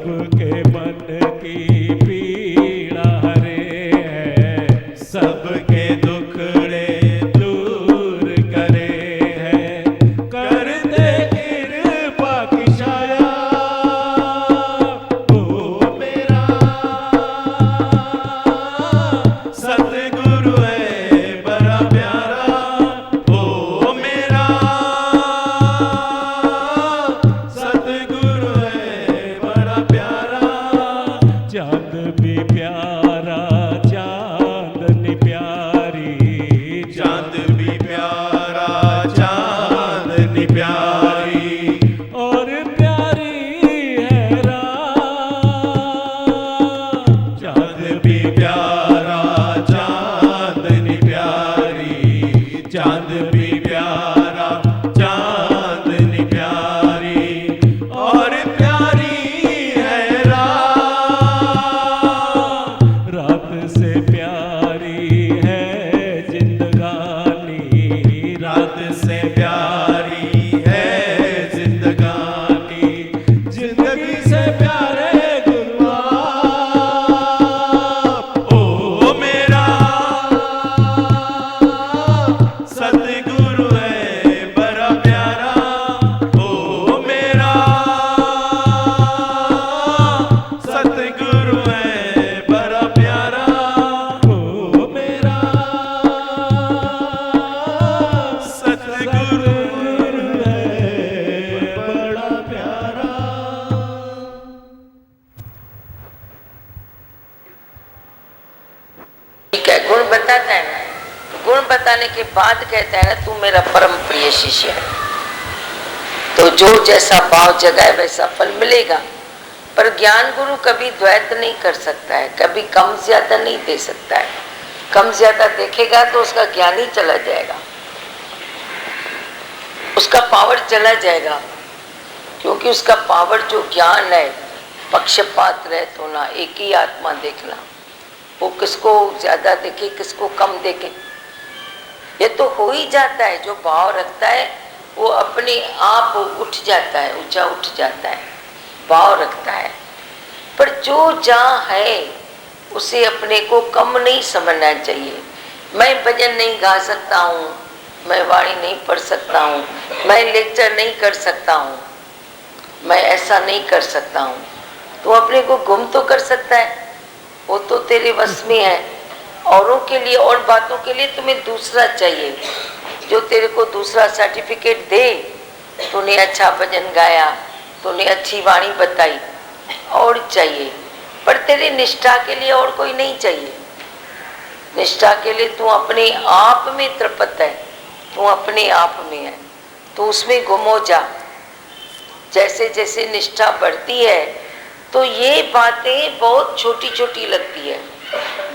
सबके मन की पीड़ा हरे है, सबके दुखड़े दूर करे है, कर दे कृपा की छाया ओ मेरा सतगुरु है बड़ा प्यारा ओ मेरा सतगुरु है बड़ा प्यारा। चांद भी प्यारा चांदनी प्यारी, चांद भी प्यारा चांदनी प्यारी, और प्यारी है रात। चांद भी प्यारा चांदनी प्यारी, चांद भी प्यारा चांदनी प्यारी, और प्यारी है रात। रात से प्यारी है जिंदगानी, रात से प्यारी है जिंदगानी, जिंदगी से प्यारे गुरु आप ओ मेरा सतगुरु है बड़ा प्यारा ओ मेरा सतगुरु है बड़ा प्यारा ओ मेरा सतगुरु है बड़ा प्यारा। ठीक है, गुण बताता है ना, गुण बताने के बाद कहता है ना तू मेरा परम प्रिय शिष्य है। तो जो जैसा भाव जगाए वैसा फल मिलेगा। पर ज्ञान गुरु कभी द्वैत नहीं कर सकता है, कभी कम ज्यादा नहीं दे सकता है। कम ज्यादा देखेगा तो उसका ज्ञान ही चला जाएगा, उसका पावर चला जाएगा, क्योंकि उसका पावर जो ज्ञान है पक्षपात रहित होना, एक ही आत्मा देखना, वो किसको ज्यादा देखे किसको कम देखे, ये तो हो ही जाता है। जो भाव रखता है वो अपने आप उठ जाता है, ऊंचा उठ जाता है, भाव रखता है। पर जो जहाँ है उसे अपने को कम नहीं समझना चाहिए। मैं भजन नहीं गा सकता हूँ, मैं वाणी नहीं पढ़ सकता हूँ, मैं लेक्चर नहीं कर सकता हूँ, मैं ऐसा नहीं कर सकता हूँ, तो अपने को गुम तो कर सकता है, वो तो तेरे वश में है। औरों के लिए और बातों के लिए तुम्हें दूसरा चाहिए, जो तेरे को दूसरा सर्टिफिकेट दे, तूने अच्छा भजन गाया, तूने अच्छी वाणी बताई, और चाहिए। पर तेरी निष्ठा के लिए और कोई नहीं चाहिए। निष्ठा के लिए तू अपने आप में तृप्त है, तू अपने आप में है, तो उसमें गुम हो जा। जैसे जैसे निष्ठा बढ़ती है तो ये बातें बहुत छोटी छोटी लगती है।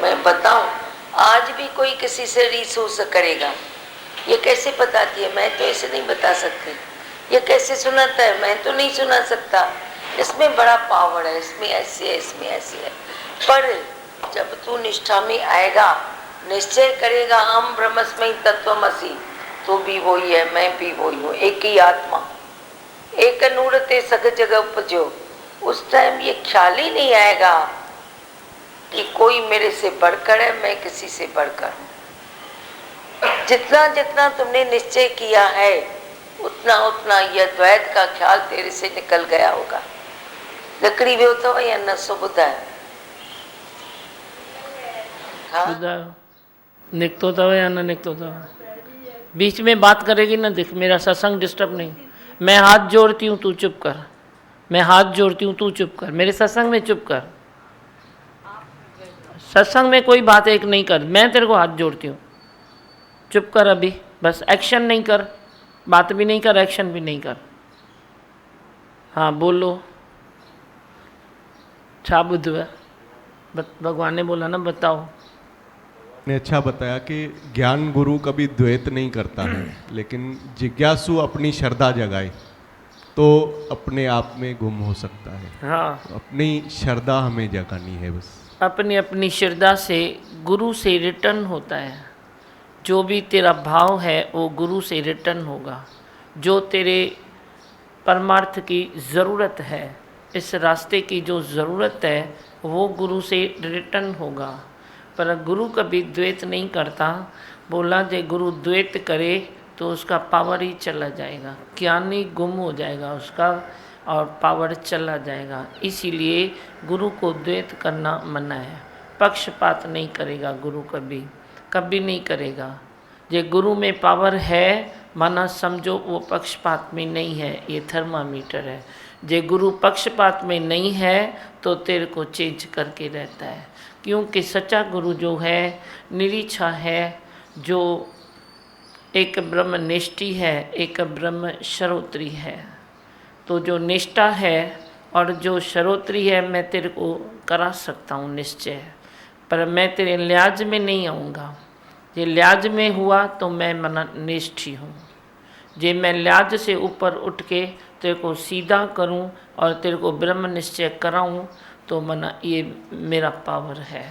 मैं बताऊं, आज भी कोई किसी से रीस करेगा, ये कैसे बताती है, मैं तो ऐसे नहीं बता सकती, ये कैसे सुनाता है, मैं तो नहीं सुना सकता, इसमें बड़ा पावर है, इसमें ऐसे है, इसमें ऐसे है। पर जब तू निष्ठा में आएगा, निश्चय करेगा हम ब्रह्मस्मि तत्वमसि, तो भी वही है, मैं भी वही हूँ, एक ही आत्मा, एक नूरते सग जगह उपजो। उस टाइम ये ख्याल ही नहीं आएगा कि कोई मेरे से बढ़कर है, मैं किसी से बढ़कर हूँ। जितना जितना तुमने निश्चय किया है उतना उतना यह द्वैत का ख्याल तेरे से निकल गया होगा। लकड़ी भी होता है या नसो बुधा है, हाँ? निकतो तो या ना निकतो तो, बीच में बात करेगी ना, देख मेरा सत्संग डिस्टर्ब नहीं। मैं हाथ जोड़ती हूँ तू चुप कर, मैं हाथ जोड़ती हूँ तू चुप कर, मेरे सत्संग में चुप कर। सत्संग में कोई बात एक नहीं कर, मैं तेरे को हाथ जोड़ती हूँ, चुप कर अभी, बस एक्शन नहीं कर, बात भी नहीं कर, एक्शन भी नहीं कर। हाँ बोलो, छा बुद्ध भगवान ने बोला ना, बताओ। ने अच्छा बताया कि ज्ञान गुरु कभी द्वैत नहीं करता है, लेकिन जिज्ञासु अपनी श्रद्धा जगाए तो अपने आप में गुम हो सकता है। हाँ, अपनी श्रद्धा हमें जगानी है बस। अपनी अपनी श्रद्धा से गुरु से रिटर्न होता है। जो भी तेरा भाव है वो गुरु से रिटर्न होगा। जो तेरे परमार्थ की ज़रूरत है इस रास्ते की जो ज़रूरत है वो गुरु से रिटर्न होगा। पर गुरु कभी द्वैत नहीं करता। बोला जे गुरु द्वैत करे तो उसका पावर ही चला जाएगा, ज्ञान ही गुम हो जाएगा उसका और पावर चला जाएगा। इसीलिए गुरु को द्वैत करना मना है। पक्षपात नहीं करेगा गुरु, कभी कभी नहीं करेगा। जे गुरु में पावर है माना समझो वो पक्षपात में नहीं है, ये थर्मामीटर है। जे गुरु पक्षपात में नहीं है तो तेरे को चेंज करके रहता है, क्योंकि सच्चा गुरु जो है निरीच्छा है, जो एक ब्रह्मनिष्ठी है, एक ब्रह्म श्रोत्री है। तो जो निष्ठा है और जो श्रोत्री है मैं तेरे को करा सकता हूँ निश्चय, पर मैं तेरे लिहाज में नहीं आऊँगा। जे लिहाज में हुआ तो मैं मना निष्ठी हूँ। जे मैं लिहाज से ऊपर उठ के तेरे को सीधा करूँ और तेरे को ब्रह्म निश्चय कराऊँ तो मना ये मेरा पावर है।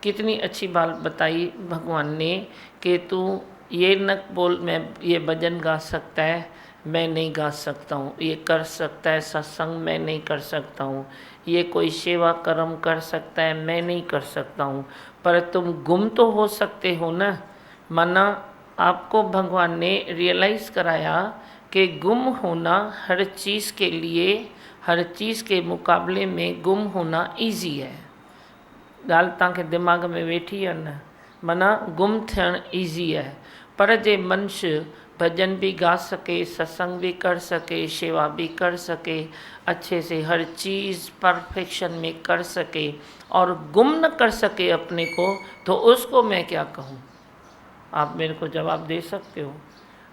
कितनी अच्छी बात बताई भगवान ने कि तू ये न बोल मैं ये भजन गा सकता है, मैं नहीं गा सकता हूँ, ये कर सकता है सत्संग, मैं नहीं कर सकता हूँ, ये कोई सेवा कर्म कर सकता है, मैं नहीं कर सकता हूँ, पर तुम गुम तो हो सकते हो ना। माना आपको भगवान ने रियलाइज़ कराया कि गुम होना हर चीज़ के लिए, हर चीज़ के मुकाबले में गुम होना इजी है। ॻाल्हि तव्हांखे दिमाग़ में वेठी आहे न, माना गुम थियणु इजी है। पर जे मनुष्य भजन भी गा सके, सत्संग भी कर सके, सेवा भी कर सके, अच्छे से हर चीज़ परफेक्शन में कर सके और गुम न कर सके अपने को, तो उसको मैं क्या कहूँ? आप मेरे को जवाब दे सकते हो?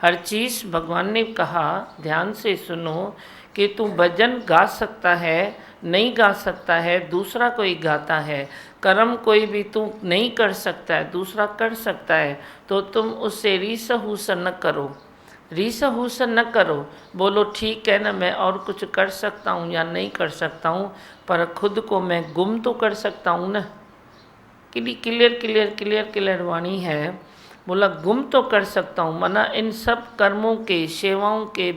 हर चीज़ भगवान ने कहा, ध्यान से सुनो, कि तू भजन गा सकता है, नहीं गा सकता है, दूसरा कोई गाता है। कर्म कोई भी तू नहीं कर सकता है, दूसरा कर सकता है, तो तुम उससे रीस न करो, रीस न करो। बोलो ठीक है ना, मैं और कुछ कर सकता हूँ या नहीं कर सकता हूँ, पर खुद को मैं गुम तो कर सकता हूँ ना। क्लियर वाणी है। बोला गुम तो कर सकता हूँ, माना इन सब कर्मों के, सेवाओं के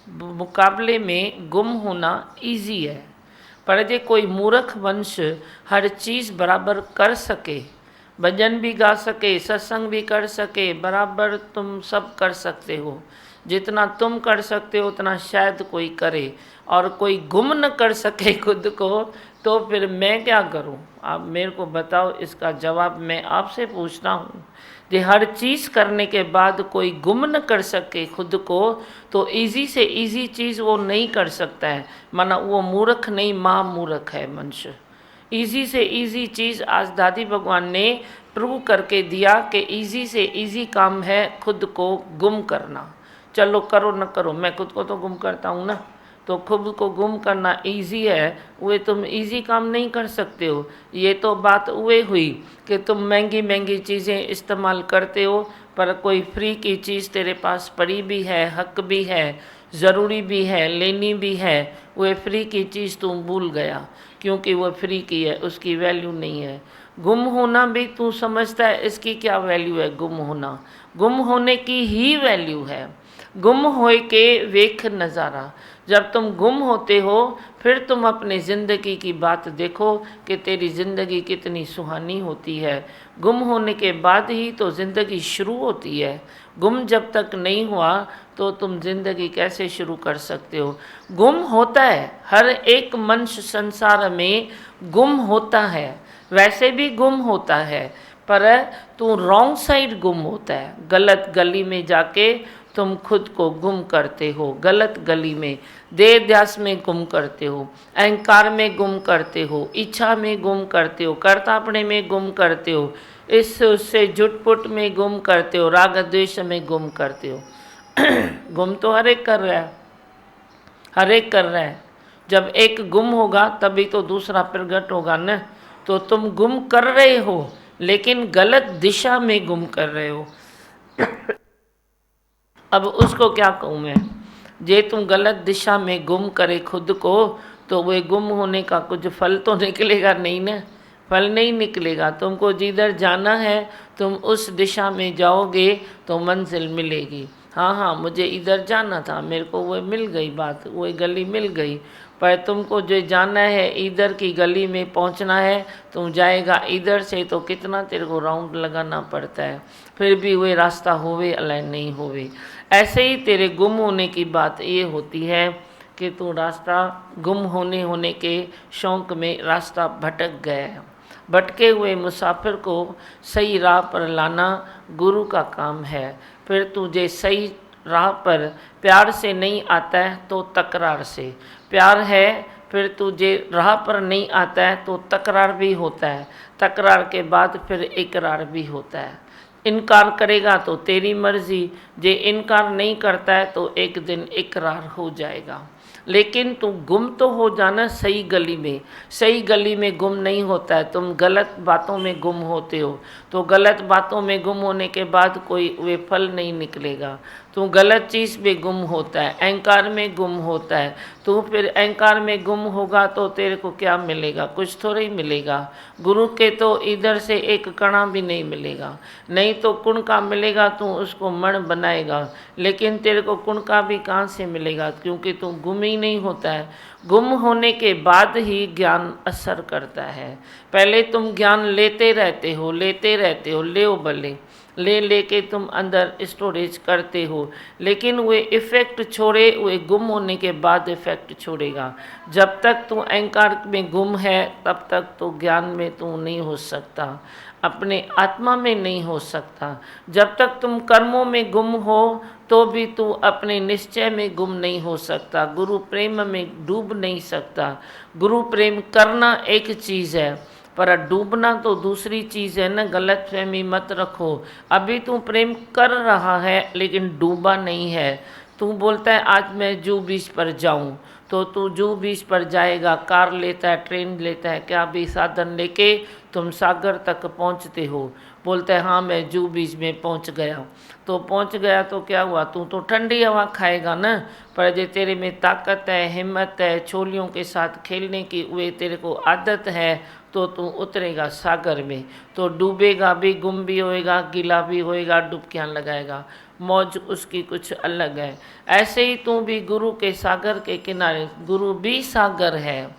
मुकाबले में गुम होना इजी है। पर जे कोई मूर्ख वंश हर चीज़ बराबर कर सके, भजन भी गा सके, सत्संग भी कर सके, बराबर तुम सब कर सकते हो। जितना तुम कर सकते हो उतना शायद कोई करे, और कोई गुम न कर सके खुद को, तो फिर मैं क्या करूं? आप मेरे को बताओ, इसका जवाब मैं आपसे पूछता हूं। जे हर चीज़ करने के बाद कोई गुम न कर सके खुद को, तो इजी से इजी चीज़ वो नहीं कर सकता है, माना वो मूर्ख नहीं, महामूर्ख है मनुष्य। इजी से इजी चीज़ आज दादी भगवान ने प्रूव करके दिया कि इजी से इजी काम है खुद को गुम करना। चलो करो न करो, मैं खुद को तो गुम करता हूँ ना, तो खुद को गुम करना इजी है, वे तुम इजी काम नहीं कर सकते हो। ये तो बात वे हुई कि तुम महंगी महंगी चीज़ें इस्तेमाल करते हो, पर कोई फ्री की चीज़ तेरे पास पड़ी भी है, हक भी है, ज़रूरी भी है, लेनी भी है, वो फ्री की चीज़ तुम भूल गया, क्योंकि वो फ्री की है, उसकी वैल्यू नहीं है। गुम होना भी तू समझता है इसकी क्या वैल्यू है? गुम होना, गुम होने की ही वैल्यू है। गुम होए के वेख नज़ारा, जब तुम गुम होते हो फिर तुम अपने ज़िंदगी की बात देखो कि तेरी ज़िंदगी कितनी सुहानी होती है। गुम होने के बाद ही तो ज़िंदगी शुरू होती है। गुम जब तक नहीं हुआ तो तुम ज़िंदगी कैसे शुरू कर सकते हो? गुम होता है, हर एक मनुष्य संसार में गुम होता है, वैसे भी गुम होता है, पर तू रॉन्ग साइड गुम होता है। गलत गली में जाके तुम खुद को गुम करते हो, गलत गली में, देह ध्यास में गुम करते हो, अहंकार में गुम करते हो, इच्छा में गुम करते हो, कर्तापणे में गुम करते हो, इस उससे झुटपुट में गुम करते हो, राग द्वेष में गुम करते हो। गुम तो हर एक कर रहा है, हर एक कर रहा है। जब एक गुम होगा तभी तो दूसरा प्रगट होगा न। तो तुम गुम कर रहे हो, लेकिन गलत दिशा में गुम कर रहे हो। अब उसको क्या कहूँ मैं? जे तुम गलत दिशा में गुम करे खुद को, तो वे गुम होने का कुछ फल तो निकलेगा नहीं ना, फल नहीं निकलेगा। तुमको जिधर जाना है तुम उस दिशा में जाओगे तो मंजिल मिलेगी। हाँ हाँ मुझे इधर जाना था, मेरे को वो मिल गई बात, वो गली मिल गई, पर तुमको जो जाना है इधर की गली में पहुंचना है, तुम जाएगा इधर से तो कितना तेरे को राउंड लगाना पड़ता है, फिर भी वही रास्ता होवे अलाइन नहीं होवे। ऐसे ही तेरे गुम होने की बात ये होती है कि तू रास्ता गुम होने के शौक़ में रास्ता भटक गया है। भटके हुए मुसाफिर को सही राह पर लाना गुरु का काम है। फिर तुझे सही राह पर प्यार से नहीं आता है तो तकरार से, प्यार है फिर तुझे राह पर नहीं आता है तो तकरार भी होता है, तकरार के बाद फिर इकरार भी होता है। इनकार करेगा तो तेरी मर्जी, जे इनकार नहीं करता है तो एक दिन इकरार हो जाएगा। लेकिन तुम गुम तो हो जाना सही गली में, सही गली में गुम नहीं होता है, तुम गलत बातों में गुम होते हो, तो गलत बातों में गुम होने के बाद कोई वे फल नहीं निकलेगा। तू गलत चीज़ में गुम होता है, अहंकार में गुम होता है, तू फिर अहंकार में गुम होगा तो तेरे को क्या मिलेगा, कुछ थोड़ा ही मिलेगा। गुरु के तो इधर से एक कणा भी नहीं मिलेगा, नहीं तो कुण का मिलेगा, तू उसको मण बनाएगा, लेकिन तेरे को कुण का भी कहाँ से मिलेगा, क्योंकि तू गुम ही नहीं होता है। गुम होने के बाद ही ज्ञान असर करता है। पहले तुम ज्ञान लेते रहते हो, ले भले ले लेके तुम अंदर स्टोरेज करते हो, लेकिन वे इफ़ेक्ट छोड़े, वे गुम होने के बाद इफ़ेक्ट छोड़ेगा। जब तक तू अहंकार में गुम है तब तक तो ज्ञान में तू नहीं हो सकता, अपने आत्मा में नहीं हो सकता। जब तक तुम कर्मों में गुम हो तो भी तू अपने निश्चय में गुम नहीं हो सकता, गुरु प्रेम में डूब नहीं सकता। गुरु प्रेम करना एक चीज़ है पर डूबना तो दूसरी चीज़ है ना, गलत फहमी मत रखो। अभी तू प्रेम कर रहा है लेकिन डूबा नहीं है। तू बोलता है आज मैं जू बीच पर जाऊं, तो तू जू बीच पर जाएगा, कार लेता है, ट्रेन लेता है, क्या भी साधन लेके तुम सागर तक पहुंचते हो। बोलता है हाँ मैं जू बीच में पहुंच गया, तो पहुंच गया तो क्या हुआ, तू तो ठंडी हवा खाएगा ना, पर जो तेरे में ताकत है, हिम्मत है, छोलियों के साथ खेलने की वे तेरे को आदत है, तो तू उतरेगा सागर में, तो डूबेगा भी, गुम भी होएगा, गीला भी होएगा, डुबकियाँ लगाएगा, मौज उसकी कुछ अलग है। ऐसे ही तू भी गुरु के सागर के किनारे, गुरु भी सागर है,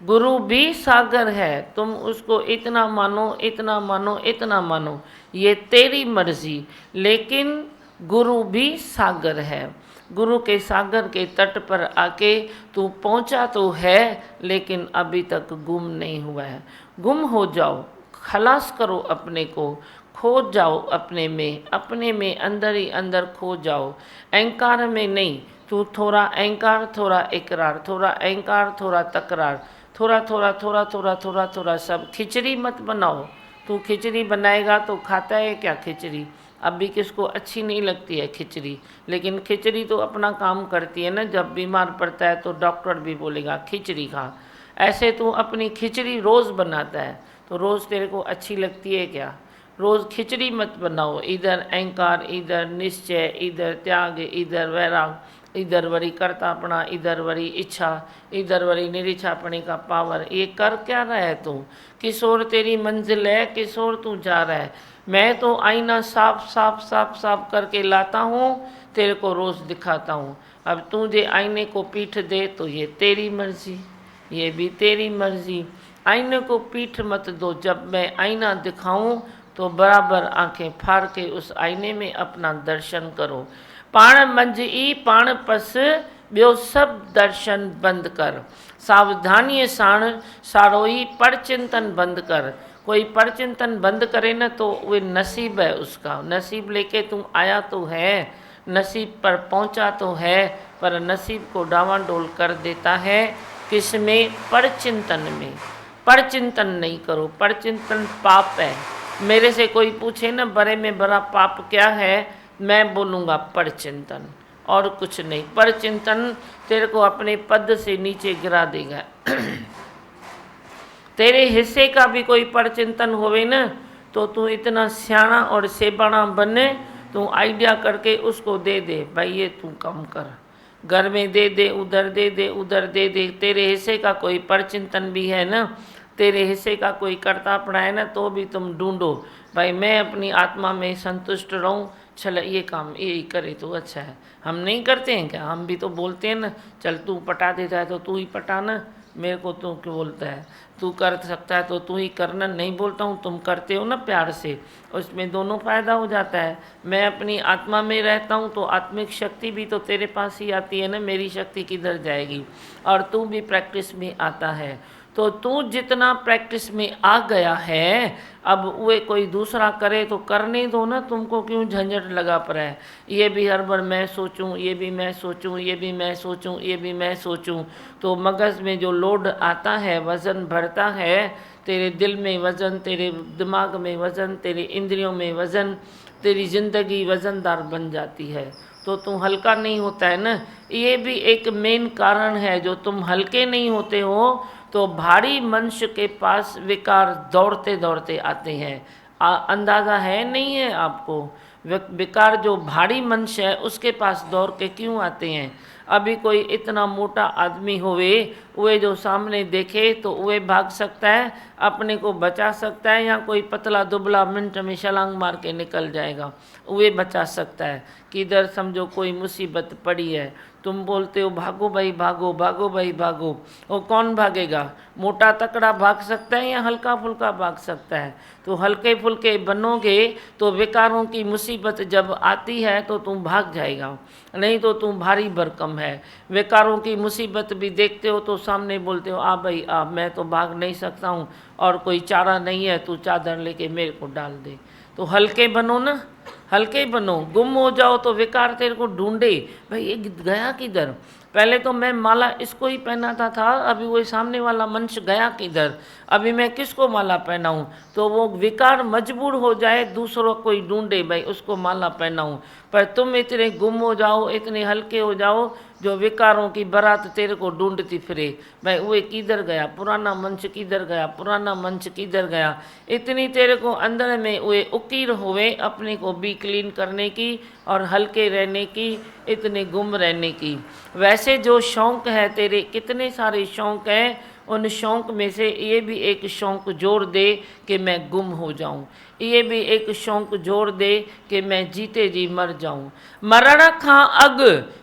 गुरु भी सागर है, तुम उसको इतना मानो, इतना मानो, इतना मानो, ये तेरी मर्जी, लेकिन गुरु भी सागर है। गुरु के सागर के तट पर आके तू पहुंचा तो है लेकिन अभी तक गुम नहीं हुआ है। गुम हो जाओ, खलास करो अपने को, खो जाओ अपने में अंदर ही अंदर खो जाओ, अहंकार में नहीं। तू थोड़ा अहंकार, थोड़ा इकरार, थोड़ा अहंकार, थोड़ा तकरार, थोड़ा थोड़ा थोड़ा थोड़ा थोड़ा थोड़ा सब। खिचड़ी मत बनाओ, तू खिचड़ी बनाएगा तो खाता है क्या खिचड़ी? अभी किसको अच्छी नहीं लगती है खिचड़ी, लेकिन खिचड़ी तो अपना काम करती है ना। जब बीमार पड़ता है तो डॉक्टर भी बोलेगा खिचड़ी खा। ऐसे तू अपनी खिचड़ी रोज़ बनाता है तो रोज़ तेरे को अच्छी लगती है क्या? रोज़ खिचड़ी मत बनाओ, इधर अहंकार, इधर निश्चय, इधर त्याग, इधर वैराग, इधर वरी कर्तापना, इधर वरी इच्छा, इधर वरी निरीक्षापणी का पावर। ये कर क्या रहा है तू? किशोर तेरी मंजिल है, किशोर तू जा रहा है। मैं तो आईना साफ साफ साफ साफ करके लाता हूँ, तेरे को रोज़ दिखाता हूँ। अब तू जे आईने को पीठ दे तो ये तेरी मर्जी, ये भी तेरी मर्जी। आईने को पीठ मत दो। जब मैं आईना दिखाऊं तो बराबर आंखें फाड़ के उस आईने में अपना दर्शन करो। पाण मंझी पाण पस ॿियो सब दर्शन बंद कर। सावधानीअ साण सारोई परचिंतन बंद कर। कोई परचिंतन बंद करे न तो वे नसीब है उसका। नसीब लेके तुम आया तो है, नसीब पर पहुंचा तो है, पर नसीब को डावाडोल कर देता है। किस में? परचिंतन में। परचिंतन नहीं करो, परचिंतन पाप है। मेरे से कोई पूछे न बड़े में बड़ा पाप क्या है, मैं बोलूँगा परचिंतन, और कुछ नहीं। परचिंतन तेरे को अपने पद से नीचे गिरा देगा। तेरे हिस्से का भी कोई परचिंतन होवे न तो तू इतना सियाना और सेबाना बने, तू आइडिया करके उसको दे दे, भाई ये तू कम कर, घर में दे दे, उधर दे दे, उधर दे दे। तेरे हिस्से का कोई परचिंतन भी है ना, तेरे हिस्से का कोई करता पड़ा है ना, तो भी तुम ढूंढो भाई मैं अपनी आत्मा में संतुष्ट रहूं, चल ये काम ये करे तो अच्छा है। हम नहीं करते हैं क्या? हम भी तो बोलते हैं ना, चल तू पटा देता है तो तू ही पटा ना, मेरे को तू क्यों बोलता है, तू कर सकता है तो तू ही करना, नहीं बोलता हूँ, तुम करते हो ना प्यार से, उसमें दोनों फायदा हो जाता है। मैं अपनी आत्मा में रहता हूँ तो आत्मिक शक्ति भी तो तेरे पास ही आती है ना, मेरी शक्ति किधर जाएगी? और तू भी प्रैक्टिस में आता है, तो तू जितना प्रैक्टिस में आ गया है, अब वे कोई दूसरा करे तो करने दो ना, तुमको क्यों झंझट लगा पड़ा है? ये भी हर बार मैं सोचूं, ये भी मैं सोचूं, ये भी मैं सोचूं, ये भी मैं सोचूं, तो मगज़ में जो लोड आता है, वज़न भरता है, तेरे दिल में वज़न, तेरे दिमाग में वज़न, तेरे इंद्रियों में वज़न, तेरी ज़िंदगी वज़नदार बन जाती है, तो तुम हल्का नहीं होता है ना। ये भी एक मेन कारण है, जो तुम हल्के नहीं होते हो तो भारी मनुष्य के पास विकार दौड़ते दौड़ते आते हैं। अंदाज़ा है नहीं है आपको? विकार जो भारी मनुष्य है उसके पास दौड़ के क्यों आते हैं? अभी कोई इतना मोटा आदमी होवे, वे जो सामने देखे तो वे भाग सकता है, अपने को बचा सकता है, या कोई पतला दुबला मिनट में छलांग मार के निकल जाएगा, वे बचा सकता है। किधर समझो कोई मुसीबत पड़ी है, तुम बोलते हो भागो भाई भागो, भागो भाई भागो, वो कौन भागेगा? मोटा तकड़ा भाग सकता है या हल्का फुल्का भाग सकता है? तो हल्के फुल्के बनोगे तो विकारों की मुसीबत जब आती है तो तुम भाग जाएगा, नहीं तो तुम भारी भरकम है। विकारों की मुसीबत भी देखते हो तो सामने बोलते हो आ भाई आ, मैं तो भाग नहीं सकता हूँ और कोई चारा नहीं है, तू चादर लेके मेरे को डाल दे। तो हल्के बनो ना, हल्के बनो, गुम हो जाओ तो विकार तेरे को ढूंढे, भाई ये गया किधर? पहले तो मैं माला इसको ही पहनाता था, अभी वो सामने वाला मनुष्य गया किधर? अभी मैं किसको माला पहनाऊं? तो वो विकार मजबूर हो जाए, दूसरों कोई ढूंढे, भाई उसको माला पहनाऊं। पर तुम इतने गुम हो जाओ, इतने हल्के हो जाओ, जो विकारों की बारात तेरे को ढूंढती फिरे, भाई वो किधर गया, पुराना मंच किधर गया, पुराना मंच किधर गया। इतनी तेरे को अंदर में वे उकीर हुए अपने को भी क्लीन करने की और हल्के रहने की, इतने गुम रहने की। वैसे जो शौक़ है तेरे, कितने सारे शौक़ हैं, उन शौक़ में से ये भी एक शौक़ जोड़ दे कि मैं गुम हो जाऊं, ये भी एक शौक़ जोड़ दे कि मैं जीते जी मर जाऊं। मरण खां अग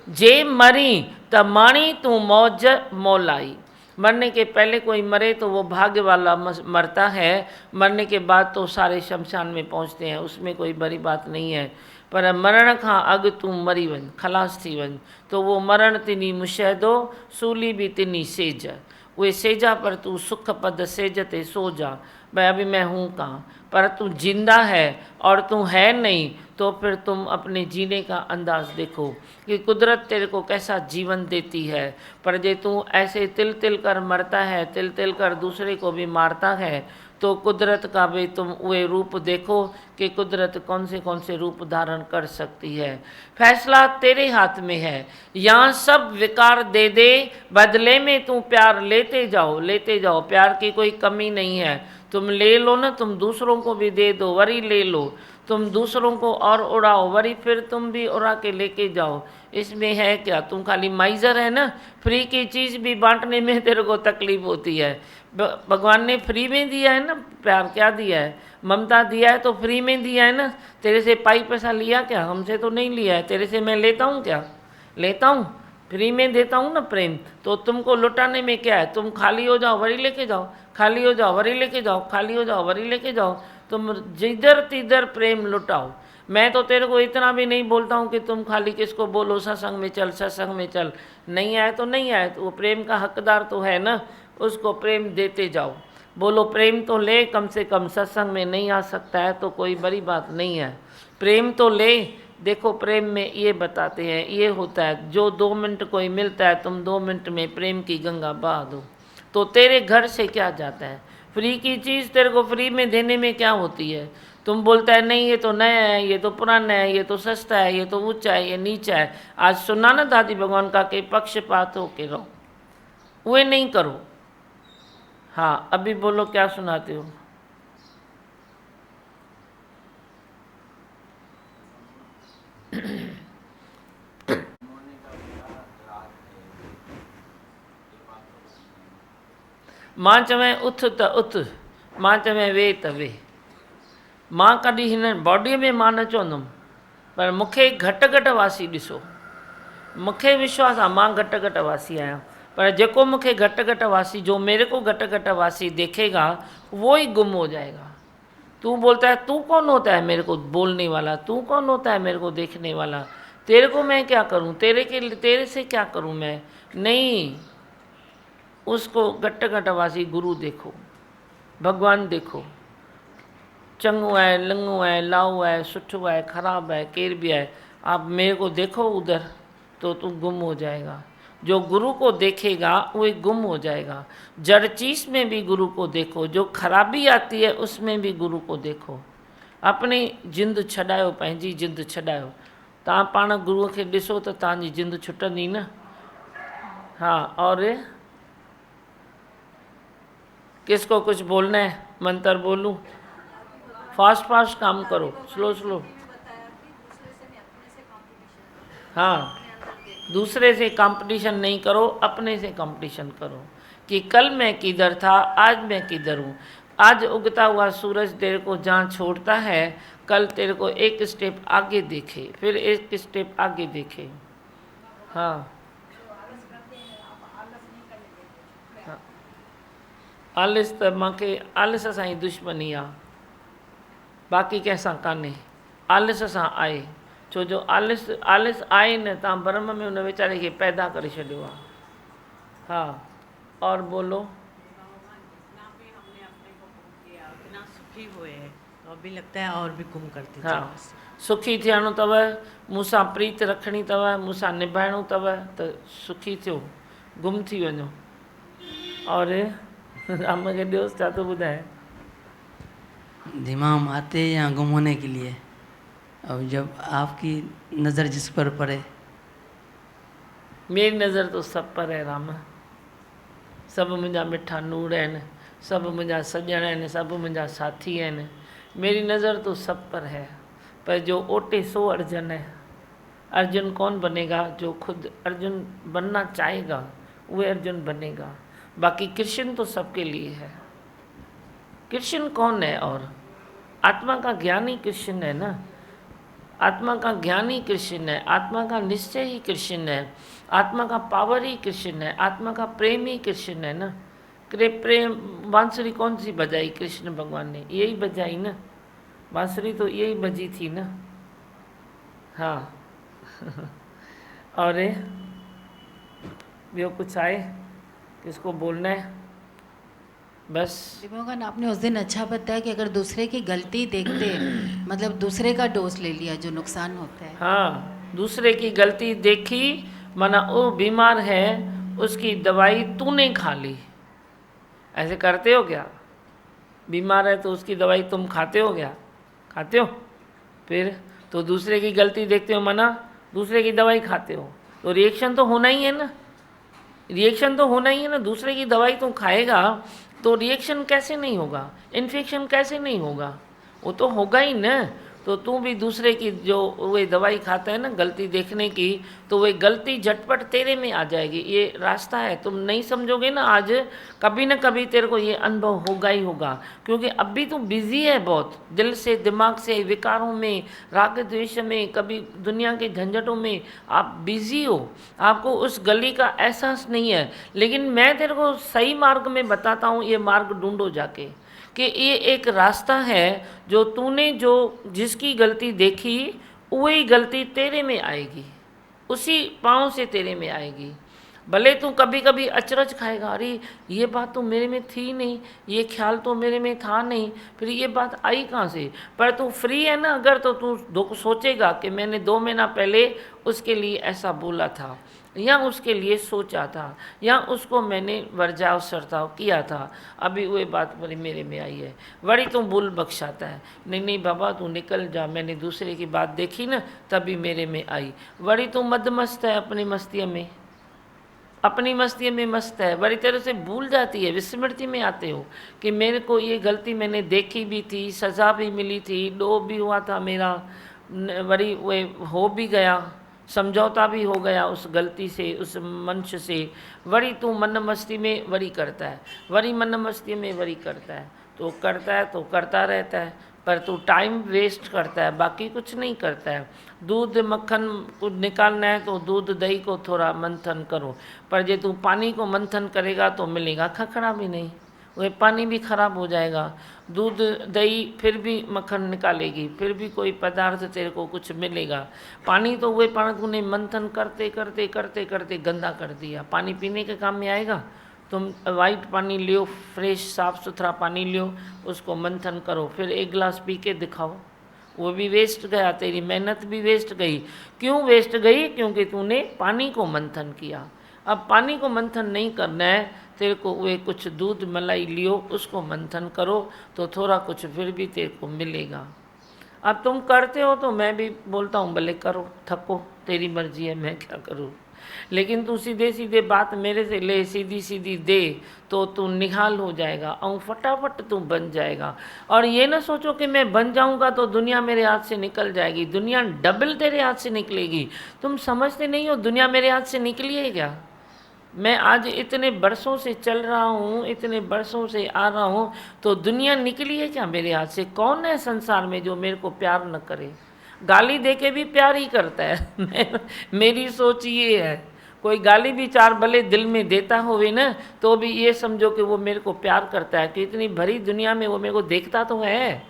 जे मरी त माणी तू मौज मौलाई। मरने के पहले कोई मरे तो वो भाग्य वाला मरता है, मरने के बाद तो सारे शमशान में पहुंचते हैं, उसमें कोई बड़ी बात नहीं है। पर मरण खां अग तू मरी वञ, खलास थी वञ, तो वो मरण तिनी मुशहदो, सूली भी तिनी सेज, वे सेजा पर तू सुख पद सेज ते सो जा। भाई अभी मैं हूँ कहाँ? पर तू जिंदा है और तू है नहीं, तो फिर तुम अपने जीने का अंदाज़ देखो कि कुदरत तेरे को कैसा जीवन देती है। पर जे तू ऐसे तिल तिल कर मरता है, तिल तिल कर दूसरे को भी मारता है, तो कुदरत का भी तुम वे रूप देखो कि कुदरत कौन से रूप धारण कर सकती है। फैसला तेरे हाथ में है, यहाँ सब विकार दे दे, बदले में तू प्यार लेते जाओ, लेते जाओ, प्यार की कोई कमी नहीं है। तुम ले लो ना, तुम दूसरों को भी दे दो, वरी ले लो, तुम दूसरों को और उड़ाओ, वरी फिर तुम भी उड़ा के लेके जाओ, इसमें है क्या? तुम खाली माइजर है ना, फ्री की चीज़ भी बांटने में तेरे को तकलीफ होती है। भगवान ने फ्री में दिया है ना प्यार, क्या दिया है? ममता दिया है तो फ्री में दिया है ना। तेरे से पाई पैसा लिया क्या? हमसे तो नहीं लिया है। तेरे से मैं लेता हूँ क्या? लेता हूँ, फ्री में देता हूँ ना प्रेम। तो तुमको लुटाने में क्या है? तुम खाली हो जाओ वरी लेके जाओ, खाली हो जाओ वरी लेके जाओ, खाली हो जाओ वरी लेके जाओ, तुम जिधर तिधर प्रेम लुटाओ। मैं तो तेरे को इतना भी नहीं बोलता हूँ कि तुम खाली किसको बोलो सत्संग में चल, सत्संग में चल, नहीं आए तो नहीं आए, तो वो प्रेम का हकदार तो है ना, उसको प्रेम देते जाओ। बोलो प्रेम तो ले, कम से कम सत्संग में नहीं आ सकता है तो कोई बड़ी बात नहीं है, प्रेम तो ले। देखो प्रेम में ये बताते हैं, ये होता है जो 2 मिनट कोई मिलता है, तुम 2 मिनट में प्रेम की गंगा बहा दो, तो तेरे घर से क्या जाता है? फ्री की चीज़ तेरे को फ्री में देने में क्या होती है? तुम बोलता है नहीं ये तो नया है, ये तो पुराना है, ये तो सस्ता है, ये तो ऊंचा है, ये नीचा है। आज सुना ना दादी भगवान का कि पक्षपात हो के रहो, वे नहीं करो। हाँ अभी बोलो क्या सुनाते हो? मां चवें उथ त उथ, मां चवें वे त वे। मां कॾहिं हिन बॉडीअ में मां न चवंदुमि, पर मूंखे घटि घटि वासी ॾिसो, मूंखे विश्वास आहे मां घटि घटि वासी आहियां, पर जेको मुझे घट घट वासी, जो मेरे को घट घट वासी देखेगा वो ही गुम हो जाएगा। तू बोलता है तू कौन होता है मेरे को बोलने वाला, तू कौन होता है मेरे को देखने वाला, तेरे को मैं क्या करूं, तेरे से क्या करूं मैं। नहीं, उसको घट घट वासी गुरु देखो, भगवान देखो। चंगो है, लंगो है, लाओ है, सुठो है, खराब है, केर भी है, आप मेरे को देखो उधर, तो तू गुम हो जाएगा। जो गुरु को देखेगा वो गुम हो जाएगा। जड़ चीज़ में भी गुरु को देखो, जो खराबी आती है उसमें भी गुरु को देखो। अपनी जिंद छॾायो, पंहिंजी जिंद छॾायो। तव्हां पाण गुरुअ खे ॾिसो त तव्हांजी जिंद छुटंदी न। हाँ, और किसको कुछ बोलना है? मंत्र बोलूं? फास्ट फास्ट काम करो, स्लो स्लो। हाँ, दूसरे से कंपटीशन नहीं करो, अपने से कंपटीशन करो कि कल मैं किधर था, आज मैं किधर हूँ। आज उगता हुआ सूरज तेरे को जहाँ छोड़ता है, कल तेरे को एक स्टेप आगे देखे, फिर एक स्टेप आगे देखे। हाँ, आलस त मूंखे आलस सां ई दुश्मनी आहे, बाक़ी कंहिंसां कान्हे। आलस सां आहे, छो जो आलस आहे न, तव्हां ब्रह्म में उन वीचारे खे पैदा करे छॾियो आहे। हाँ, और बोलो। इतना सुखी हुए हैं तो अभी लगता है और भी गुम करती। हाँ, सुखी थियणो अथव, मूंसां प्रीत रखणी अथव, मूंसां निभाइणो अथव, त सुखी थियो, गुम थी वञो। और राम खे ॾियो, छा थो ॿुधाए? दिमाग आते हैं यहाँ गुम होने के लिए, अब जब आपकी नज़र जिस पर पड़े। मेरी नज़र तो सब पर है राम, सब मुंहिंजा मिठा नूर आहिनि, सब मुंहिंजा सॼण आहिनि, सब मुंहिंजा साथी आहिनि। मेरी नज़र तो सब पर है, पर जो ओटे सो अर्जुन है। अर्जुन कौन बनेगा? जो खुद अर्जुन बनना चाहेगा वो अर्जुन बनेगा। बाकी कृष्ण तो सबके लिए है। कृष्ण कौन है? और आत्मा का ज्ञानी कृष्ण है ना, आत्मा का ज्ञानी कृष्ण है, आत्मा का निश्चय ही कृष्ण है, आत्मा का पावर ही कृष्ण है, आत्मा का प्रेम ही कृष्ण है ना। प्रेम बांसुरी कौन सी बजाई कृष्ण भगवान ने? यही बजाई ना, बांसुरी तो यही बजी थी ना। हाँ और ॿियो कुछ आए, किसको बोलना है? बस भगवान, आपने उस दिन अच्छा बताया कि अगर दूसरे की गलती देखते मतलब दूसरे का डोज ले लिया जो नुकसान होता है। हाँ, दूसरे की गलती देखी, माना वो बीमार है, उसकी दवाई तूने खा ली। ऐसे करते हो क्या? बीमार है तो उसकी दवाई तुम खाते हो क्या? खाते हो? फिर तो दूसरे की गलती देखते हो, माना दूसरे की दवाई खाते हो, तो रिएक्शन तो होना ही है ना, रिएक्शन तो होना ही है ना। दूसरे की दवाई तुम खाएगा तो रिएक्शन कैसे नहीं होगा, इन्फेक्शन कैसे नहीं होगा? वो तो होगा ही ना। तो तू भी दूसरे की जो वे दवाई खाता है ना गलती देखने की, तो वे गलती झटपट तेरे में आ जाएगी। ये रास्ता है, तुम नहीं समझोगे ना आज, कभी ना कभी तेरे को ये अनुभव होगा ही होगा। क्योंकि अभी तो बिजी है बहुत, दिल से दिमाग से, विकारों में, राग द्वेष में, कभी दुनिया के झंझटों में आप बिजी हो, आपको उस गली का एहसास नहीं है। लेकिन मैं तेरे को सही मार्ग में बताता हूँ, ये मार्ग ढूंढो जाके, कि ये एक रास्ता है जो तूने जो जिसकी गलती देखी वही गलती तेरे में आएगी, उसी पाँव से तेरे में आएगी। भले तू कभी कभी अचरज खाएगा, अरे ये बात तो मेरे में थी नहीं, ये ख्याल तो मेरे में था नहीं, फिर ये बात आई कहाँ से? पर तू फ्री है ना अगर, तो तू सोचेगा कि मैंने 2 महीना पहले उसके लिए ऐसा बोला था, या उसके लिए सोचा था, या उसको मैंने वर्जाव सरताव किया था, अभी वही बात मेरे में आई है। वड़ी तू भूल बख्शाता है, नहीं नहीं बाबा तू निकल जा, मैंने दूसरे की बात देखी ना तभी मेरे में आई। वड़ी तू मदमस्त है अपनी मस्ती में, अपनी मस्ती में मस्त है, बड़ी तरह से भूल जाती है, विस्मृति में आते हो कि मेरे को ये गलती मैंने देखी भी थी, सज़ा भी मिली थी, डो भी हुआ था मेरा, बड़ी वे हो भी गया, समझौता भी हो गया उस गलती से, उस मनुष्य से। वरी तू मन मस्ती में वरी करता है, वरी मन मस्ती में वरी करता है, तो करता है तो करता रहता है, पर तू टाइम वेस्ट करता है, बाकी कुछ नहीं करता है। दूध मक्खन को निकालना है तो दूध दही को थोड़ा मंथन करो, पर जे तू पानी को मंथन करेगा तो मिलेगा खखड़ा भी नहीं, वह पानी भी खराब हो जाएगा। दूध दही फिर भी मक्खन निकालेगी, फिर भी कोई पदार्थ तेरे को कुछ मिलेगा। पानी तो वह पानी तूने मंथन करते करते करते करते गंदा कर दिया, पानी पीने के काम में आएगा? तुम वाइट पानी लियो, फ्रेश साफ़ सुथरा पानी लियो, उसको मंथन करो, फिर एक गिलास पी के दिखाओ, वो भी वेस्ट गया, तेरी मेहनत भी वेस्ट गई। क्यों वेस्ट गई? क्योंकि तूने पानी को मंथन किया। अब पानी को मंथन नहीं करना है तेरे को, वे कुछ दूध मलाई लियो, उसको मंथन करो तो थोड़ा कुछ फिर भी तेरे को मिलेगा। अब तुम करते हो तो मैं भी बोलता हूँ भले करो, थको, तेरी मर्जी है, मैं क्या करूँ। लेकिन तू सीधे सीधे बात मेरे से ले, सीधी सीधी दे, तो तू निहाल हो जाएगा और फटाफट तू बन जाएगा। और ये ना सोचो कि मैं बन जाऊंगा तो दुनिया मेरे हाथ से निकल जाएगी, दुनिया डबल तेरे हाथ से निकलेगी। तुम समझते नहीं हो दुनिया मेरे हाथ से निकली है क्या? मैं आज इतने बरसों से चल रहा हूँ, इतने बरसों से आ रहा हूँ, तो दुनिया निकली है क्या मेरे हाथ से? कौन है संसार में जो मेरे को प्यार न करे? गाली दे के भी प्यार ही करता है। मेरी सोच ये है, कोई गाली भी चार भले दिल में देता होवे ना, तो भी ये समझो कि वो मेरे को प्यार करता है, कि इतनी भरी दुनिया में वो मेरे को देखता तो है,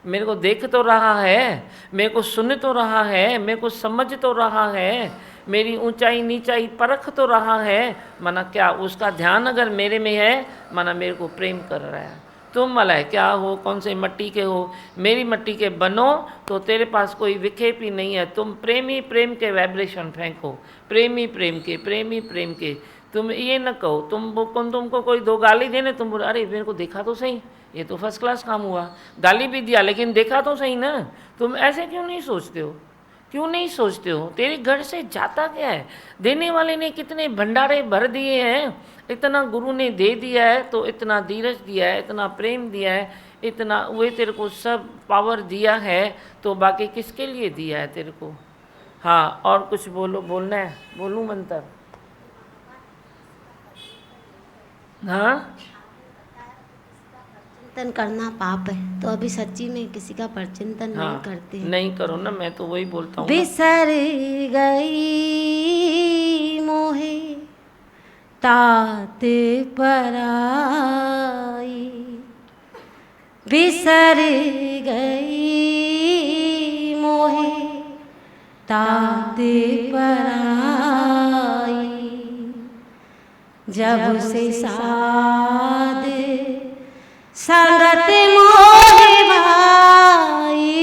मेरे को देख तो रहा है, मेरे को सुन तो रहा है, मेरे को समझ तो रहा है, मेरी ऊंचाई नीचाई परख तो रहा है। माना क्या उसका ध्यान अगर मेरे में है, माना मेरे को प्रेम कर रहा है। तुम भला क्या हो, कौन से मट्टी के हो? मेरी मट्टी के बनो तो तेरे पास कोई विक्षेप ही नहीं है। तुम प्रेम ही प्रेम के वाइब्रेशन फेंको, प्रेम ही प्रेम के, प्रेम ही प्रेम के। तुम ये न कहो, तुमको कोई दो गाली देने, तुम बोलो अरे मेरे को देखा तो सही, ये तो फर्स्ट क्लास काम हुआ, गाली भी दिया लेकिन देखा तो सही ना। तुम ऐसे क्यों नहीं सोचते हो? क्यों नहीं सोचते हो? तेरे घर से जाता क्या है? देने वाले ने कितने भंडारे भर दिए हैं, इतना गुरु ने दे दिया है, तो इतना धीरज दिया है, इतना प्रेम दिया है, इतना वे तेरे को सब पावर दिया है, तो बाकी किसके लिए दिया है तेरे को? हाँ, और कुछ बोलो, बोलना है? बोलूँ मंत्र? हाँ, चिंतन करना पाप है, तो अभी सच्ची में किसी का परचिंतन हाँ, नहीं करते हैं। नहीं करो ना, मैं तो वही बोलता हूँ। बिसर गई मोहे तात पर आई, बिसर गई मोहे तात पर आई, जब से साध संगत मोहे भाई,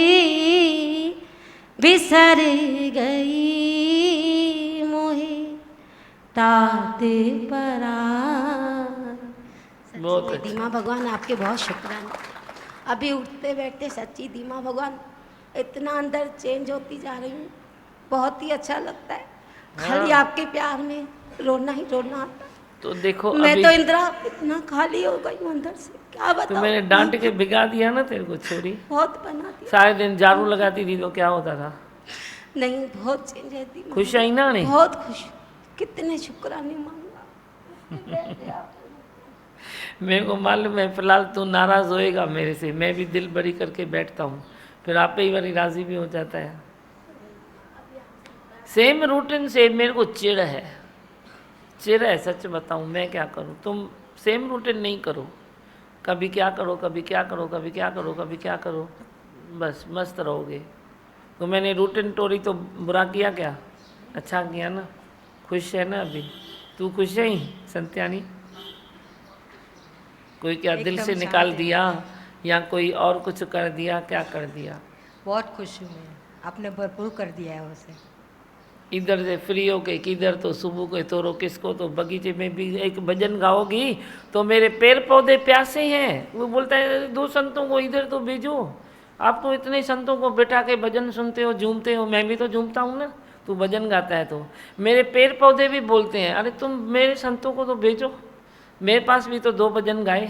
बिसर गई मोहे तात पर बहुत अच्छा। धीमा भगवान आपके बहुत शुक्राना। अभी उठते बैठते सच्ची धीमा भगवान इतना अंदर चेंज होती जा रही हूँ, बहुत ही अच्छा लगता है। खाली आपके प्यार में रोना ही रोना आता है। तो देखो मैं अभी तो इंदिरा इतना खाली हो गई हूँ अंदर से, क्या बताऊँ। तो मैंने डांट के भिगा दिया ना तेरे को, छोरी। बहुत बना दिया। सारे दिन झाड़ू लगाती थी तो क्या होता था? नहीं, बहुत चेंज रहती हूँ। खुश आई ना? नहीं, बहुत खुश। कितने शुक्राने मांगा। मेरे को मालूम है फिलहाल तू नाराज होएगा मेरे से, मैं भी दिल बड़ी करके बैठता हूँ, फिर आप ही बारी राजी भी हो जाता है। सेम रूटीन से मेरे को चिढ़ है, चिढ़ है, सच बताऊँ मैं क्या करूँ। तुम सेम रूटीन नहीं करो, कभी क्या करो, कभी क्या करो, कभी क्या करो, कभी क्या करो, बस मस्त रहोगे। तो मैंने रूटीन टोरी तो बुरा किया क्या? अच्छा किया ना? खुश है ना? अभी तू खुश है ही संत्यानी? कोई क्या दिल से निकाल दिया या कोई और कुछ कर दिया? क्या कर दिया? बहुत खुश हूँ मैं, आपने भरपूर कर दिया है उसे। इधर से फ्री हो के किधर, तो सुबह को तोरो किसको, तो बगीचे में भी एक भजन गाओगी तो मेरे पेड़ पौधे प्यासे हैं। वो बोलता है दो संतों को इधर तो भेजो, आप तो इतने संतों को बैठा के भजन सुनते हो, झूमते हो, मैं भी तो झूमता हूँ ना, तू भजन गाता है तो मेरे पेड़ पौधे भी बोलते हैं अरे तुम मेरे संतों को तो भेजो, मेरे पास भी तो दो भजन गाए।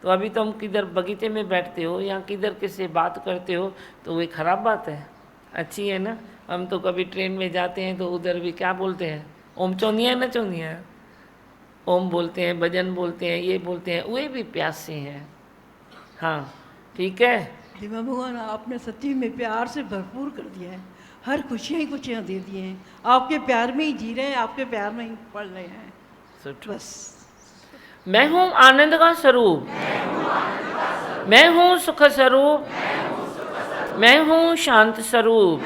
तो अभी तुम किधर बगीचे में बैठते हो या किधर किससे बात करते हो, तो वो खराब बात है। अच्छी है ना। हम तो कभी ट्रेन में जाते हैं तो उधर भी क्या बोलते हैं, ओम चौंधिया है ना, चौंधिया ओम बोलते हैं, भजन बोलते हैं, ये बोलते हैं, वे भी प्यासे हैं। हाँ ठीक है। दिव्या भगवान, आपने सच्ची में प्यार से भरपूर कर दिया है, हर खुशियाँ ही खुशियाँ दे दी हैं। आपके प्यार में ही जी रहे हैं, आपके प्यार में ही पढ़ रहे हैं। बस मैं हूँ आनंद का स्वरूप, मैं हूँ सुख स्वरूप, मैं हूँ शांत स्वरूप,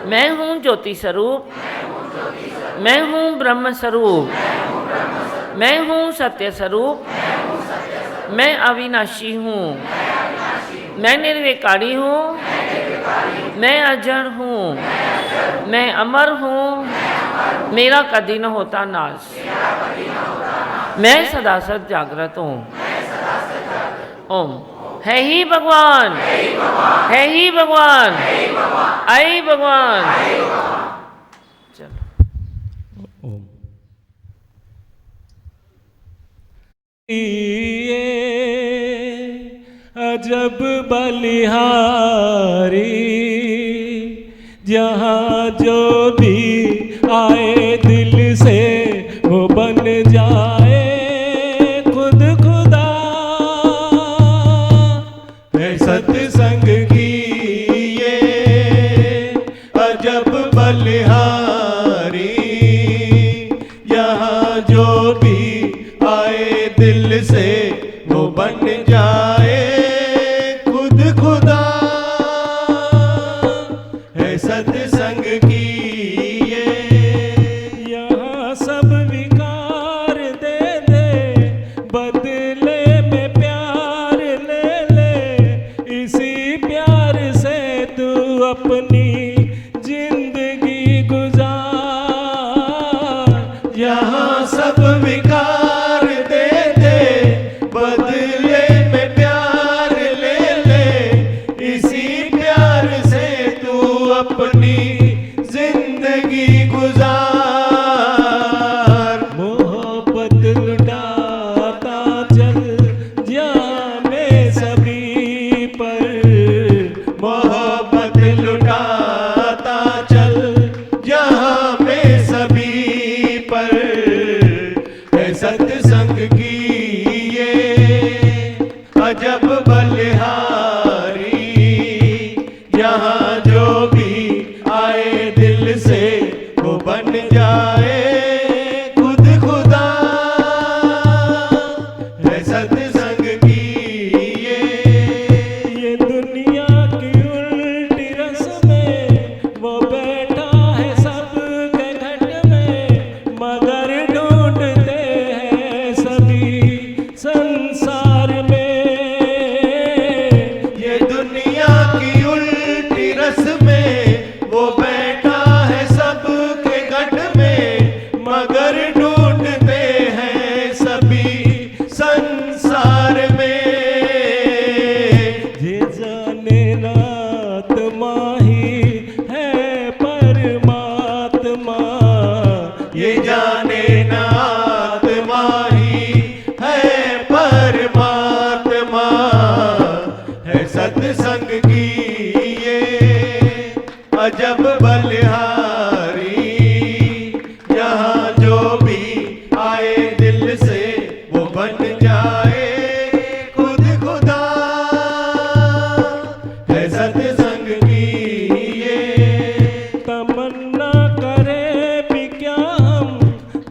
मैं हूँ ज्योति स्वरूप, मैं हूँ ब्रह्म स्वरूप, मैं हूँ सत्य स्वरूप, मैं अविनाशी हूँ, मैं निर्विकारी हूँ, मैं अजर हूँ, मैं अमर हूँ, मेरा कभी न होता नाश, मैं सदा सद जागृत हूँ। ओम है ही भगवान, है ही भगवान, आई भगवान। चलो ओम। अजब बलिहारी, जहाँ जो भी आए दिल से वो बन जाए खुद खुदा, है सत्संग की ये अजब बलिहारी, यहाँ जो भी आए दिल से वो बन जाए खुद खुदा, है सत्संग की ये। यहाँ सब विकार दे दे, बदले में प्यार ले ले, इसी प्यार से तू अपनी जिंदगी गुजार। यहाँ सब विकार दे दे, बदले में प्यार ले ले, इसी प्यार से तू अपनी जिंदगी गुजार। मोहब्बत लुटाता चल जाने सभी पर, मोहब्बत लुटाता चल जहाँ में सभी पर, है सत्संग की ये अजब बलिहारी, यहाँ जो भी आए दिल से वो बन जाए खुद खुदा, है सत्संग की ये दुनिया की उल्टी रस्में, वो बैठा है सबके घट में, मगर ढूंढते हैं सभी संसार में। ये दुनिया की उल्टी रस्में, वो बैठा है सबके घट में, मगर ढूंढते हैं सभी संसार में। ये जाने ना आत्मा ही है परमात्मा, ये जाने ना आत्मा ही है परमात्मा, है सत्संग की ये अजब बलिहारी, जहाँ जो भी आए दिल से वो बन जाए खुद खुदा, है सत्संग की ये। तमन्ना करे भी क्या हम,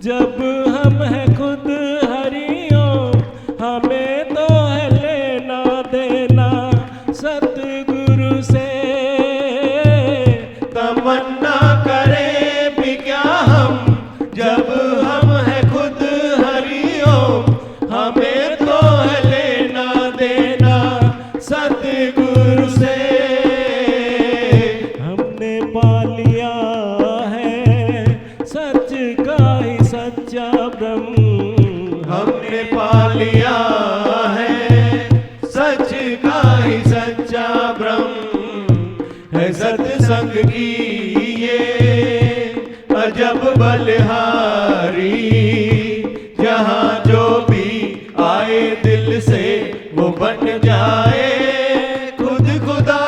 जब हम है खुद हरिओं, हमें तो है लेना देना सतगुरु से। तमन्ना करे भी क्या हम, जब हम है खुद हरिओं, हमें तो है लेना देना सतगुरु से। हमने पा लिया है सच का ही सच्चा ब्रह्म, हमने पा लिया है सच का ही सच्चा ब्रह्म, है सत्संग की ये अजब बलिहारी, जहाँ जो भी आए दिल से वो बन जाए खुद खुदा,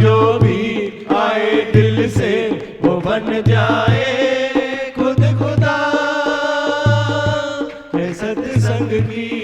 जो भी आए दिल से वो बन जाए खुद खुदा। है सत्संग की